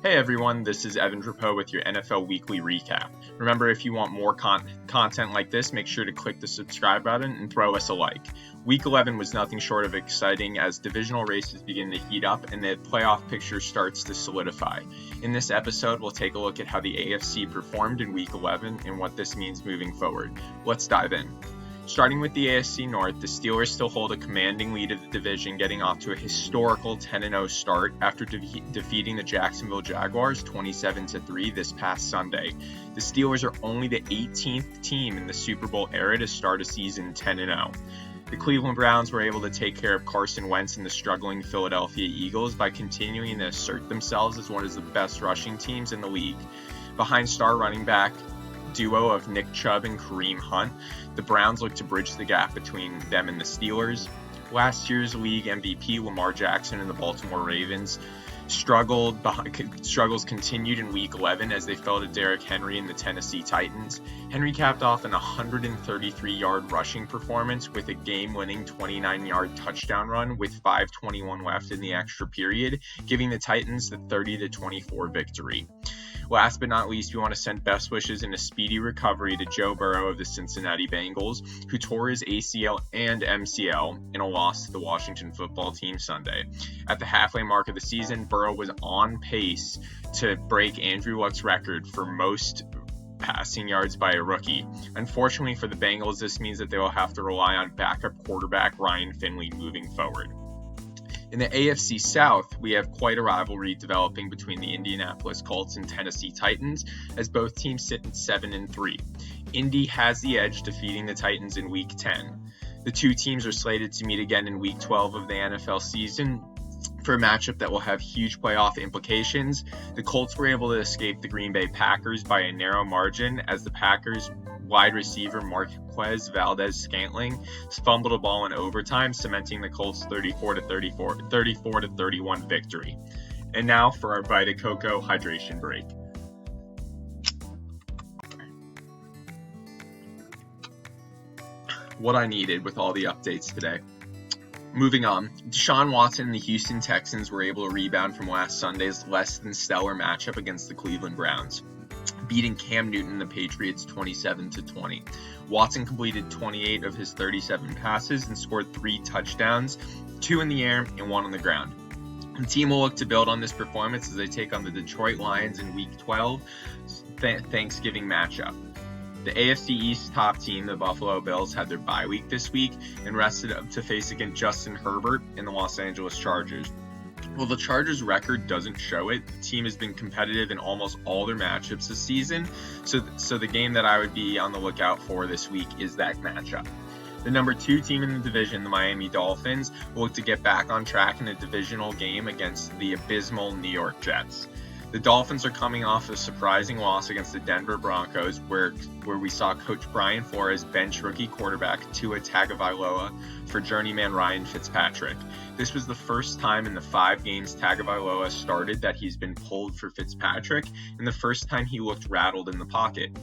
Hey everyone, this is Afc Recap with your NFL Weekly Recap. Remember, if you want more content like this, make sure to click the subscribe button and throw us a like. Week 11 was nothing short of exciting as divisional races begin to heat up and the playoff picture starts to solidify. In this episode, we'll take a look at how the AFC performed in Week 11 and what this means moving forward. Let's dive in. Starting with the AFC North, the Steelers still hold a commanding lead of the division, getting off to a historical 10-0 start after defeating the Jacksonville Jaguars 27-3 this past Sunday. The Steelers are only the 18th team in the Super Bowl era to start a season 10-0. The Cleveland Browns were able to take care of Carson Wentz and the struggling Philadelphia Eagles by continuing to assert themselves as one of the best rushing teams in the league. Behind star running back duo of Nick Chubb and Kareem Hunt, the Browns look to bridge the gap between them and the Steelers. Last year's league MVP Lamar Jackson and the Baltimore Ravens struggles continued in Week 11 as they fell to Derrick Henry and the Tennessee Titans. Henry capped off an 133-yard rushing performance with a game-winning 29-yard touchdown run with 5:21 left in the extra period, giving the Titans the 30-24 victory. Last but not least, we want to send best wishes and a speedy recovery to Joe Burrow of the Cincinnati Bengals, who tore his ACL and MCL in a loss to the Washington football team Sunday. At the halfway mark of the season, Burrow was on pace to break Andrew Luck's record for most passing yards by a rookie. Unfortunately for the Bengals, this means that they will have to rely on backup quarterback Ryan Finley moving forward. In the AFC South, we have quite a rivalry developing between the Indianapolis Colts and Tennessee Titans, as both teams sit at 7-3. Indy has the edge, defeating the Titans in Week 10. The two teams are slated to meet again in Week 12 of the NFL season for a matchup that will have huge playoff implications. The Colts were able to escape the Green Bay Packers by a narrow margin as the Packers wide receiver Marquez Valdes-Scantling fumbled a ball in overtime, cementing the Colts' 34-31 victory. And now for our Vita Coco hydration break. What I needed with all the updates today. Moving on, Deshaun Watson and the Houston Texans were able to rebound from last Sunday's less than stellar matchup against the Cleveland Browns, beating Cam Newton and the Patriots 27-20. Watson completed 28 of his 37 passes and scored 3 touchdowns, 2 in the air and 1 on the ground. The team will look to build on this performance as they take on the Detroit Lions in Week 12 Thanksgiving matchup. The AFC East top team, the Buffalo Bills, had their bye week this week and rested up to face against Justin Herbert and the Los Angeles Chargers. While the Chargers' record doesn't show it, the team has been competitive in almost all their matchups this season, so the game that I would be on the lookout for this week is that matchup. The number 2 team in the division, the Miami Dolphins, will look to get back on track in a divisional game against the abysmal New York Jets. The Dolphins are coming off a surprising loss against the Denver Broncos, where we saw Coach Brian Flores bench rookie quarterback Tua Tagovailoa for journeyman Ryan Fitzpatrick. This was the first time in the 5 games Tagovailoa started that he's been pulled for Fitzpatrick, and the first time he looked rattled in the pocket.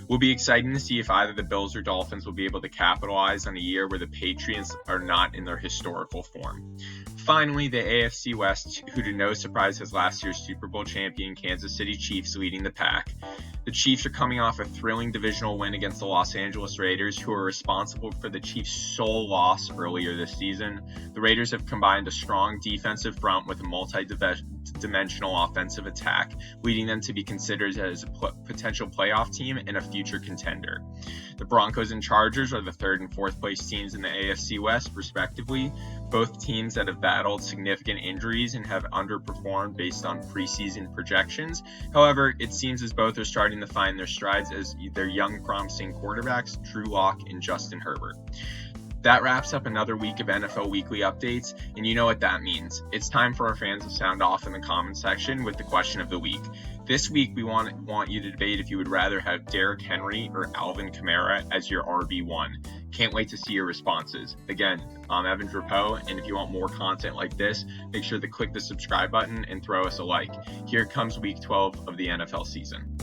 Will be exciting to see if either the Bills or Dolphins will be able to capitalize on a year where the Patriots are not in their historical form. Finally, the AFC West, who to no surprise has last year's Super Bowl champion Kansas City Chiefs leading the pack. The Chiefs are coming off a thrilling divisional win against the Los Angeles Raiders, who are responsible for the Chiefs' sole loss earlier this season. The Raiders have combined a strong defensive front with a multi-dimensional offensive attack, leading them to be considered as a potential playoff team and a future contender. The Broncos and Chargers are the 3rd and 4th place teams in the AFC West, respectively, both teams that have battled significant injuries and have underperformed based on preseason projections. However, it seems as both are starting to find their strides as their young, promising quarterbacks, Drew Lock and Justin Herbert. That wraps up another week of NFL Weekly Updates, and you know what that means. It's time for our fans to sound off in the comment section with the question of the week. This week, we want you to debate if you would rather have Derrick Henry or Alvin Kamara as your RB1. Can't wait to see your responses. Again, I'm Afc Recap, and if you want more content like this, make sure to click the subscribe button and throw us a like. Here comes Week 12 of the NFL season.